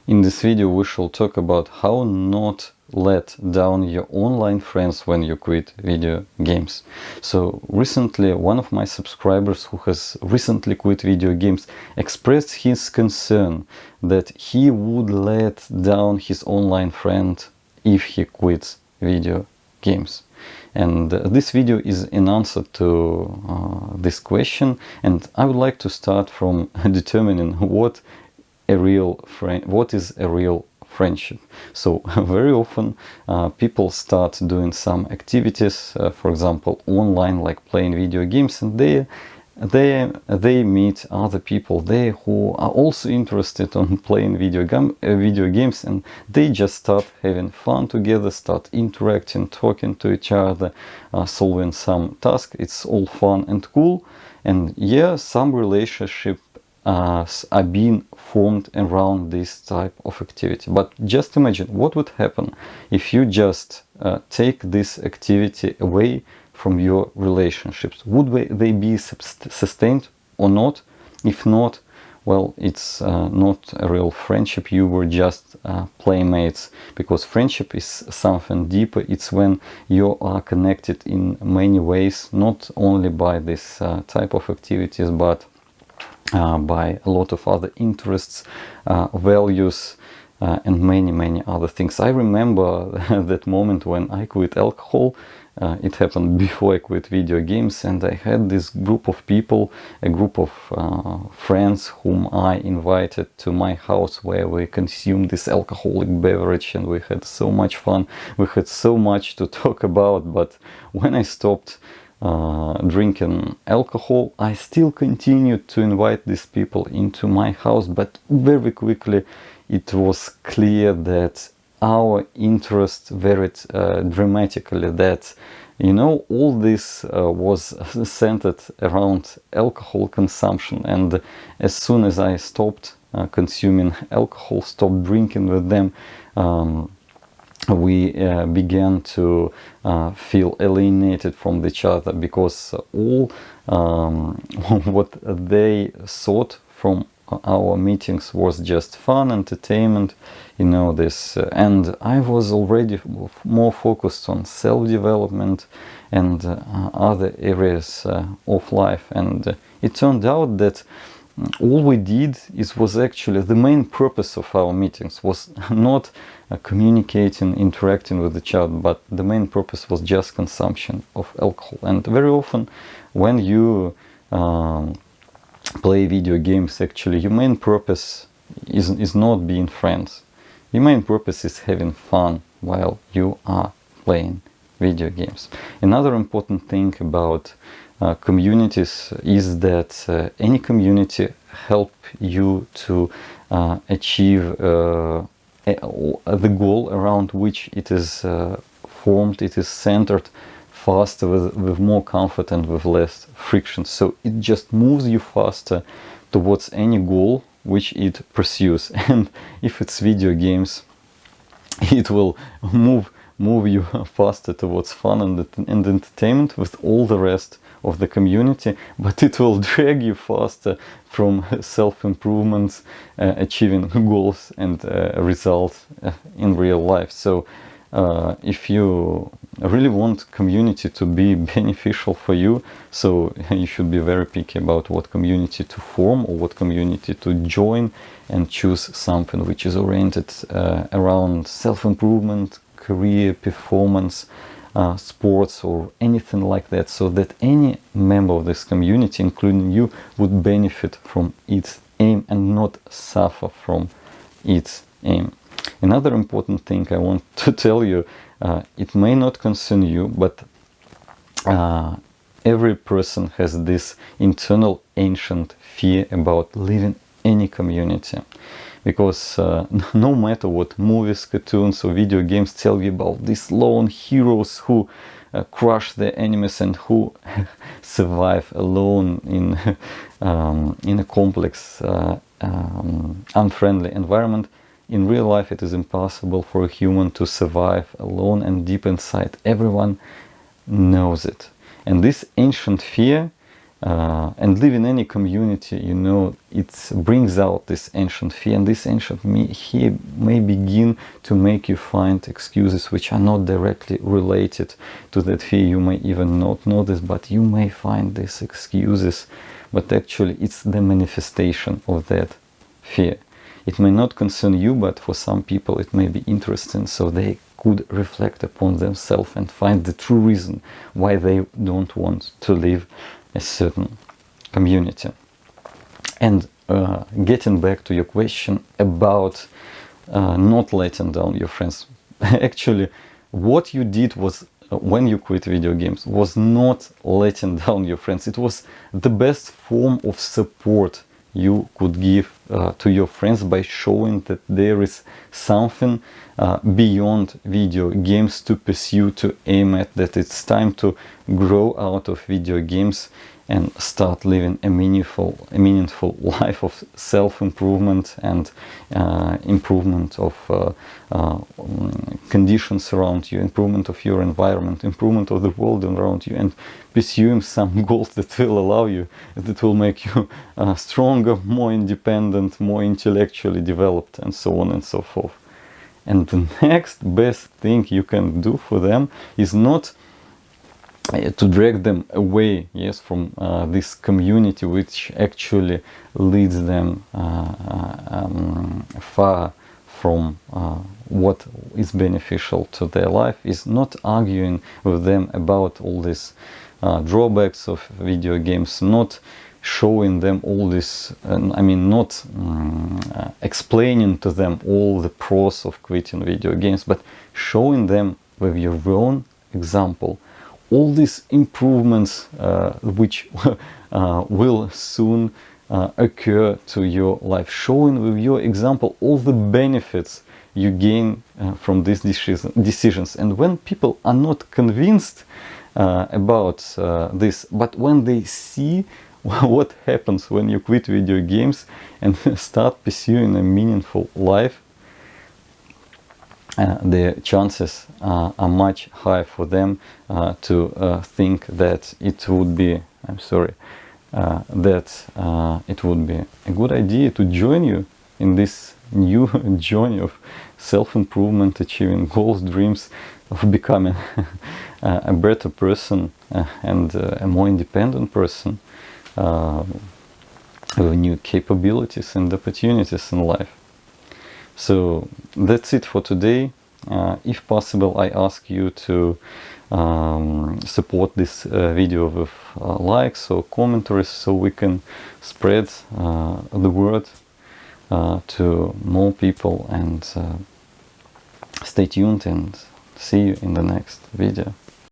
In this video we shall talk about how not let down your online friends when you quit video games. So recently one of my subscribers who has recently quit video games expressed his concern that he would let down his online friend if he quits video games. And this video is an answer to this question, and I would like to start from determining what is a real friendship. So very often people start doing some activities, for example online, like playing video games, and they meet other people there who are also interested in playing video games, and they just start having fun together, start interacting, talking to each other, solving some task. It's all fun and cool, and yeah, some relationship are being formed around this type of activity. But just imagine what would happen if you just take this activity away from your relationships. Would they be sustained or not? If not, well, it's not a real friendship. You were just playmates, because friendship is something deeper. It's when you are connected in many ways, not only by this type of activities, but by a lot of other interests, values, and many other things. I remember that moment when I quit alcohol. It happened before I quit video games, and I had this group of people, a group of friends whom I invited to my house, where we consumed this alcoholic beverage, and we had so much fun. We had so much to talk about. But when I stopped drinking alcohol, I still continued to invite these people into my house, but very quickly it was clear that our interest varied dramatically, that all this was centered around alcohol consumption. And as soon as I stopped consuming alcohol, stopped drinking with them, we began to feel alienated from each other, because all what they thought from our meetings was just fun, entertainment, this, and I was already more focused on self-development and other areas of life. And it turned out that all we did was actually the main purpose of our meetings was not communicating, interacting with each other, but the main purpose was just consumption of alcohol. And very often when you play video games, actually your main purpose is not being friends. Your main purpose is having fun while you are playing video games. Another important thing about communities is that any community help you to achieve the goal around which it is formed. It is centered faster, with more comfort and with less friction. So it just moves you faster towards any goal which it pursues. And if it's video games, it will move you faster towards fun and entertainment with all the rest of the community, but it will drag you faster from self-improvements, achieving goals and results in real life. So if you really want community to be beneficial for you, so you should be very picky about what community to form or what community to join, and choose something which is oriented around self-improvement, career, performance, sports, or anything like that, so that any member of this community, including you, would benefit from its aim and not suffer from its aim. Another important thing I want to tell you, it may not concern you, but every person has this internal ancient fear about leaving any community. Because no matter what movies, cartoons or video games tell you about these lone heroes who crush their enemies and who survive alone in a complex, unfriendly environment, in real life it is impossible for a human to survive alone, and deep inside everyone knows it. And this ancient fear and live in any community, you know, it brings out this ancient fear, and this ancient fear may begin to make you find excuses which are not directly related to that fear. You may even not know this, but you may find these excuses, but actually it's the manifestation of that fear. It may not concern you, but for some people it may be interesting, so they could reflect upon themselves and find the true reason why they don't want to live a certain community. And getting back to your question about not letting down your friends, actually what you did was, when you quit video games, was not letting down your friends. It was the best form of support you could give to your friends, by showing that there is something beyond video games to pursue, to aim at, that it's time to grow out of video games and start living a meaningful life of self-improvement and improvement of conditions around you, improvement of your environment, improvement of the world around you, and pursuing some goals that will allow you, that will make you stronger, more independent, more intellectually developed, and so on and so forth. And the next best thing you can do for them is not to drag them away, yes, from this community, which actually leads them far from what is beneficial to their life, is not arguing with them about all these drawbacks of video games, not showing them all this, not explaining to them all the pros of quitting video games, but showing them with your own example all these improvements which will soon occur to your life, showing with your example all the benefits you gain from these decisions. And when people are not convinced about this, but when they see what happens when you quit video games and start pursuing a meaningful life, the chances are much higher for them to think that it would be, it would be a good idea to join you in this new journey of self-improvement, achieving goals, dreams, of becoming a better person and a more independent person with new capabilities and opportunities in life. So that's it for today. If possible, I ask you to support this video with likes or commentaries, so we can spread the word to more people. And stay tuned, and see you in the next video.